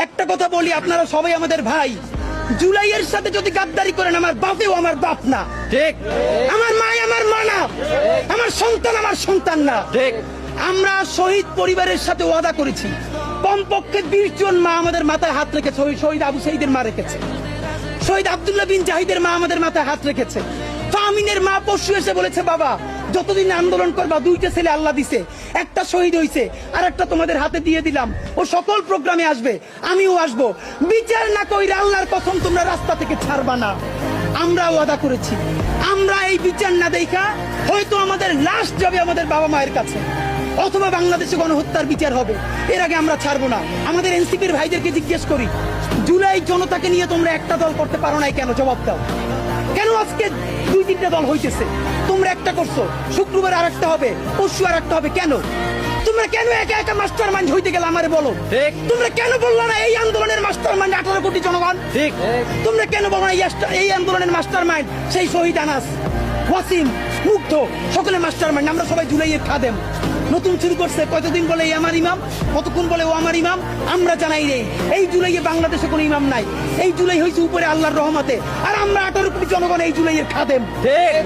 একটা কথা বলি, আপনারা সবাই আমাদের ভাই। জুলাইয়ের সাথে যদি গাদ্দারি করেন, আমার বাপেও আমার বাপ না, ঠিক। আমার মা আমার মা না, আমার সন্তান আমার সন্তান না, ঠিক। আমরা শহীদ পরিবারের সাথে ওয়াদা করেছি, কমপক্ষে 20 জন মা আমাদের মাথায় হাত রেখেছে। শহীদ আবু সাঈদের মা রেখেছে, শহীদ আব্দুল্লাহ বিন জাহিদের মা আমাদের মাথায় হাত রেখেছে। ফামিনের মা পরশু এসে বলেছে, বাবা যতদিন আন্দোলন করবা, 2টা ছেলে আল্লাহ দিছে, একটা শহীদ হইছে আর একটা তোমাদের হাতে দিয়ে দিলাম, ও সকল প্রোগ্রামে আসবে, আমিও আসবো। বিচার না কইরা আল্লাহর কসম তোমরা রাস্তা থেকে ছাড়বা না। আমরা ওয়াদা করেছি, আমরা এই বিচার না দেখা হয়তো আমাদের লাশ যাবে আমাদের বাবা মায়ের কাছে, অথবা বাংলাদেশে গণহত্যার বিচার হবে, এর আগে আমরা ছাড়বো না। আমাদের এনসিপির ভাইদেরকে জিজ্ঞেস করি, জুলাই জনতাকে নিয়ে তোমরা একটা দল করতে পারো নাই কেন? জবাব দাও। কেন আজকে 2-3টা দল হইতেছে? তোমরা একটা করছো, শুক্রবার আর একটা হবে, পরশু আর একটা হবে, কেন? তোমরা কেন একা একা মাস্টার মাইন্ড হইতে গেলে আমারে বলো। ঠিক। তোমরা কেন বললো না এই আন্দোলনের মাস্টার মাইন্ড 18 কোটি জনগণ? ঠিক। তোমরা কেন বলো না এই আন্দোলনের মাস্টার মাইন্ড সেই শহীদ আনাস, ওয়াসিম, মুগ্ধ, সকলে মাস্টার মাইন্ড, আমরা সবাই জুলাইয়ের খাদেম। নতুন শুরু করছে, কতদিন বলে এই আমার ইমাম, কতক্ষণ বলে ও আমার ইমাম, আমরা জানাই নেই। এই জুলাইয়ে বাংলাদেশে কোনো ইমাম নাই, এই জুলাই হয়েছে উপরে আল্লাহর রহমতে, আর আমরা 18 কোটি জনগণ এই জুলাইয়ের খাদেম। ঠিক।